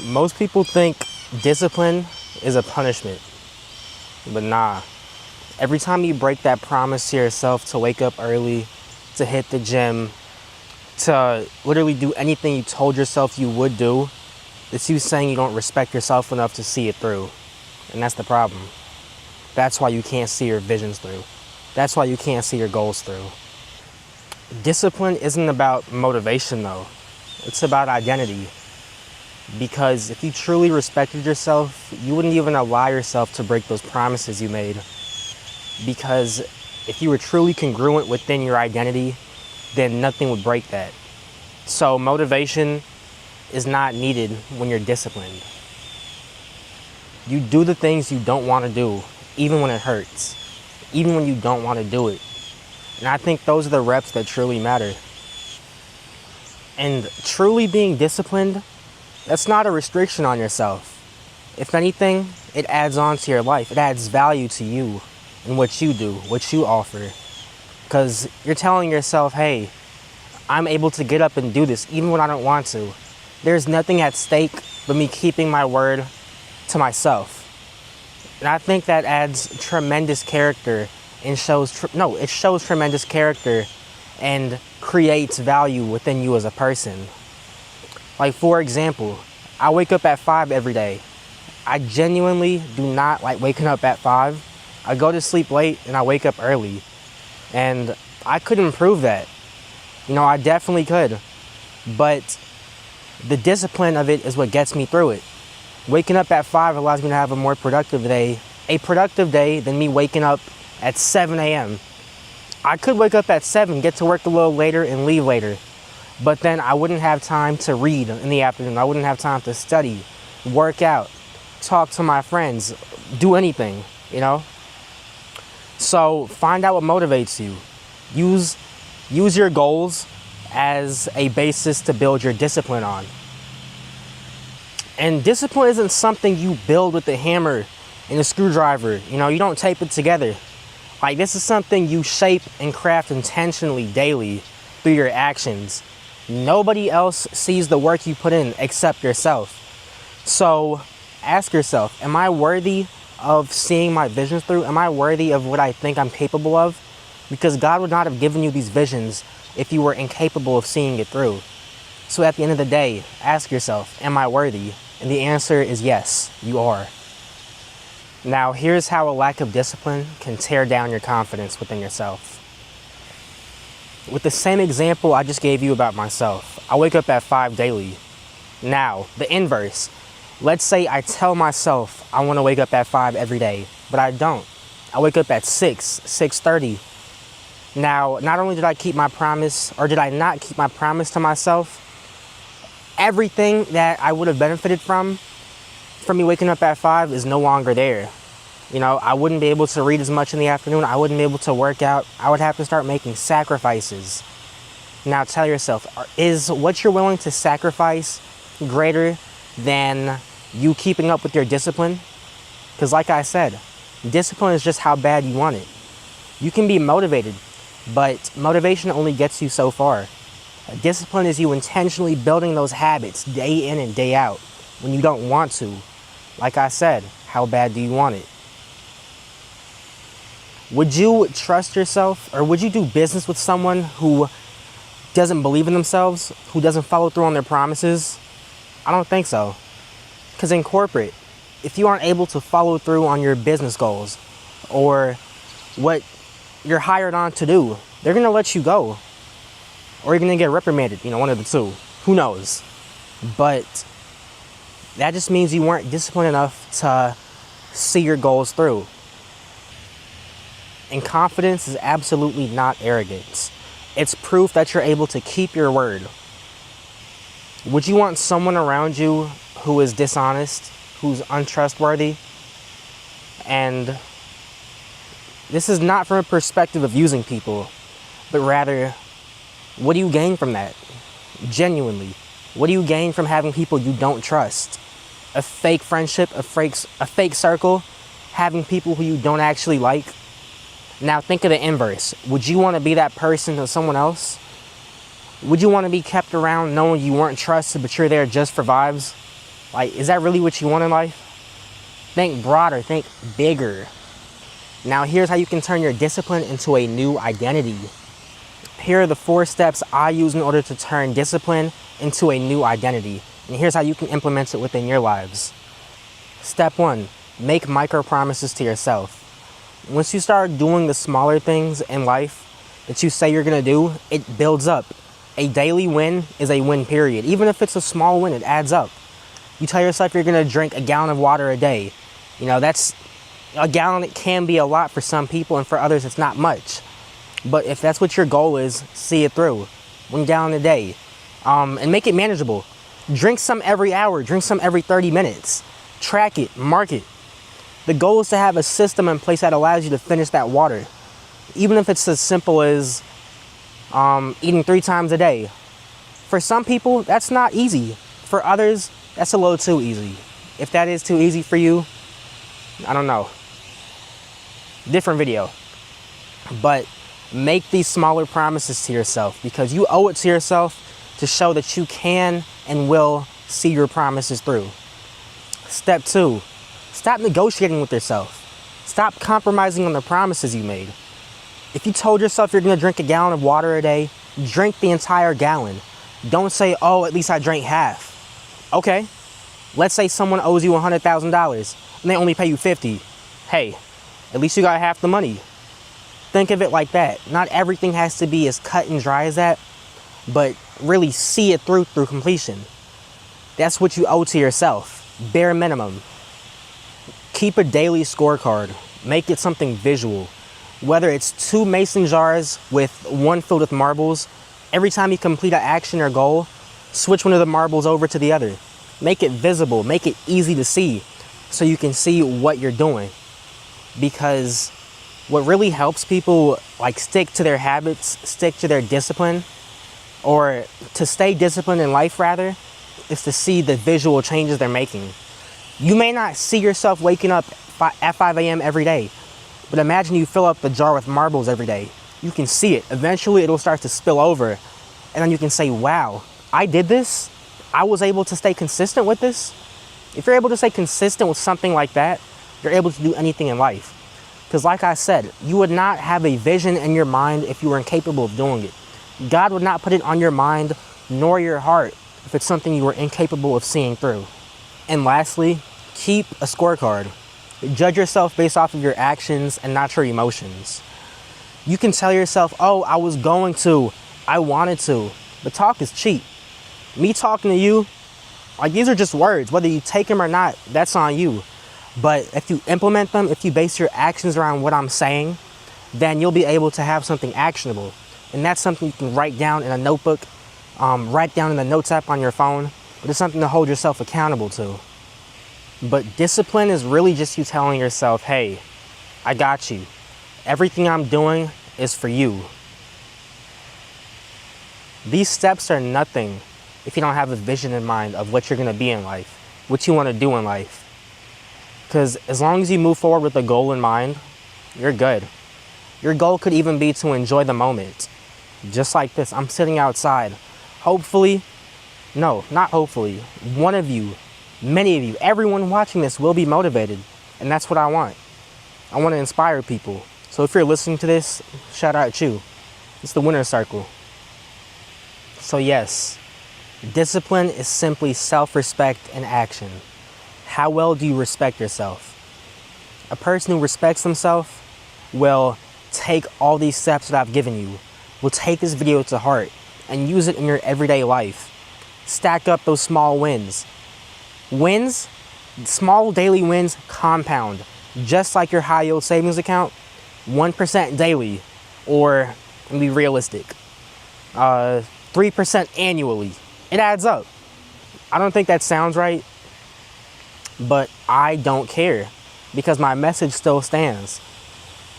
Most people think discipline is a punishment, but nah. Every time you break that promise to yourself to wake up early, to hit the gym, to literally do anything you told yourself you would do, it's you saying you don't respect yourself enough to see it through. And that's the problem. That's why you can't see your visions through. That's why you can't see your goals through. Discipline isn't about motivation though. It's about identity. Because if you truly respected yourself, you wouldn't even allow yourself to break those promises you made. Because if you were truly congruent within your identity, then nothing would break that. So motivation is not needed when you're disciplined. You do the things you don't want to do, even when it hurts, even when you don't want to do it. And I think those are the reps that truly matter. And truly being disciplined, that's not a restriction on yourself. If anything, it adds on to your life. It adds value to you and what you do, what you offer. Because you're telling yourself, hey, I'm able to get up and do this even when I don't want to. There's nothing at stake but me keeping my word to myself. And I think that adds tremendous character and shows tremendous character and creates value within you as a person. Like, for example, I wake up at 5 every day. I genuinely do not like waking up at 5. I go to sleep late and I wake up early. And I could improve that. I definitely could. But the discipline of it is what gets me through it. Waking up at 5 allows me to have a more productive day. A productive day than me waking up at 7 a.m. I could wake up at 7, get to work a little later, and leave later. But then I wouldn't have time to read in the afternoon. I wouldn't have time to study, work out, talk to my friends, do anything, So find out what motivates you. Use your goals as a basis to build your discipline on. And discipline isn't something you build with a hammer and a screwdriver. You don't tape it together. Like, this is something you shape and craft intentionally daily through your actions. Nobody else sees the work you put in except yourself. So ask yourself, am I worthy of seeing my visions through? Am I worthy of what I think I'm capable of? Because God would not have given you these visions if you were incapable of seeing it through. So at the end of the day, ask yourself, am I worthy? And the answer is yes, you are. Now, here's how a lack of discipline can tear down your confidence within yourself. With the same example I just gave you about myself, I wake up at 5 daily. Now, the inverse. Let's say I tell myself I want to wake up at 5 every day, but I don't. I wake up at 6:30. Now, not only did I keep my promise, or did I not keep my promise to myself, everything that I would have benefited from me waking up at 5 is no longer there. I wouldn't be able to read as much in the afternoon. I wouldn't be able to work out. I would have to start making sacrifices. Now tell yourself, is what you're willing to sacrifice greater than you keeping up with your discipline? Because like I said, discipline is just how bad you want it. You can be motivated, but motivation only gets you so far. Discipline is you intentionally building those habits day in and day out when you don't want to. Like I said, how bad do you want it? Would you trust yourself, or would you do business with someone who doesn't believe in themselves, who doesn't follow through on their promises? I don't think so. Because in corporate, if you aren't able to follow through on your business goals or what you're hired on to do, they're going to let you go. Or you're going to get reprimanded, one of the two. Who knows? But that just means you weren't disciplined enough to see your goals through. And confidence is absolutely not arrogance. It's proof that you're able to keep your word. Would you want someone around you who is dishonest, who's untrustworthy? And this is not from a perspective of using people, but rather, what do you gain from that? Genuinely. What do you gain from having people you don't trust? A fake friendship, a fake circle, having people who you don't actually like? Now think of the inverse. Would you want to be that person to someone else? Would you want to be kept around knowing you weren't trusted, but you're there just for vibes? Like, is that really what you want in life? Think broader, think bigger. Now here's how you can turn your discipline into a new identity. Here are the 4 steps I use in order to turn discipline into a new identity. And here's how you can implement it within your lives. Step 1, make micro promises to yourself. Once you start doing the smaller things in life that you say you're gonna do, it builds up. A daily win is a win, period. Even if it's a small win, it adds up. You tell yourself you're gonna drink a gallon of water a day. You know, that's a gallon. It can be a lot for some people, and for others it's not much. But if that's what your goal is, see it through. 1 gallon a day. And make it manageable. Drink some every hour, drink some every 30 minutes. Track it, mark it. The goal is to have a system in place that allows you to finish that water. Even if it's as simple as eating 3 times a day. For some people, that's not easy. For others, that's a little too easy. If that is too easy for you, I don't know. Different video. But make these smaller promises to yourself, because you owe it to yourself to show that you can and will see your promises through. Step 2, stop negotiating with yourself. Stop compromising on the promises you made. If you told yourself you're gonna drink a gallon of water a day, drink the entire gallon. Don't say, oh, at least I drank half. Okay, let's say someone owes you $100,000 and they only pay you 50. Hey, at least you got half the money. Think of it like that. Not everything has to be as cut and dry as that, but really see it through completion. That's what you owe to yourself, bare minimum. Keep a daily scorecard. Make it something visual. Whether it's 2 mason jars with 1 filled with marbles, every time you complete an action or goal, switch one of the marbles over to the other. Make it visible, make it easy to see so you can see what you're doing. Because what really helps people like stick to their habits, stick to their discipline, or to stay disciplined in life rather, is to see the visual changes they're making. You may not see yourself waking up at 5 a.m. every day, but imagine you fill up the jar with marbles every day. You can see it. Eventually it'll start to spill over, and then you can say, wow, I did this. I was able to stay consistent with this. If you're able to stay consistent with something like that, you're able to do anything in life. Because like I said, you would not have a vision in your mind if you were incapable of doing it. God would not put it on your mind nor your heart if it's something you were incapable of seeing through. And lastly, keep a scorecard. Judge yourself based off of your actions and not your emotions. You can tell yourself, oh, I was going to, I wanted to, but talk is cheap. Me talking to you, like, these are just words. Whether you take them or not, that's on you. But if you implement them, if you base your actions around what I'm saying, then you'll be able to have something actionable. And that's something you can write down in a notebook, write down in the notes app on your phone, but it's something to hold yourself accountable to. But discipline is really just you telling yourself, hey, I got you. Everything I'm doing is for you. These steps are nothing if you don't have a vision in mind of what you're gonna be in life, what you wanna do in life. Because as long as you move forward with a goal in mind, you're good. Your goal could even be to enjoy the moment. Just like this, I'm sitting outside. Hopefully, no, not hopefully, one of you, many of you, everyone watching this will be motivated. And that's what I want. I want to inspire people. So if you're listening to this, shout out to you. It's the winner's circle. So yes, discipline is simply self-respect in action. How well do you respect yourself? A person who respects themselves will take all these steps that I've given you, will take this video to heart and use it in your everyday life. Stack up those small wins. Wins, small daily wins compound, just like your high yield savings account, 1% daily, or, and be realistic, 3% annually. It adds up. I don't think that sounds right, but I don't care because my message still stands.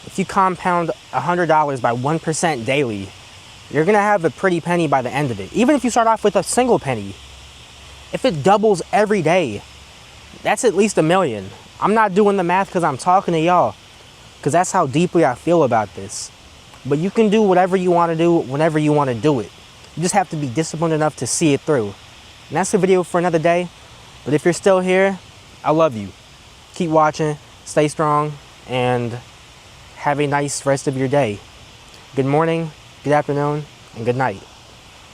If you compound $100 by 1% daily, you're gonna have a pretty penny by the end of it. Even if you start off with a single penny, if it doubles every day, that's at least $1 million. I'm not doing the math because I'm talking to y'all, because that's how deeply I feel about this. But you can do whatever you want to do whenever you want to do it. You just have to be disciplined enough to see it through. And that's the video for another day. But if you're still here, I love you. Keep watching, stay strong, and have a nice rest of your day. Good morning, good afternoon, and good night.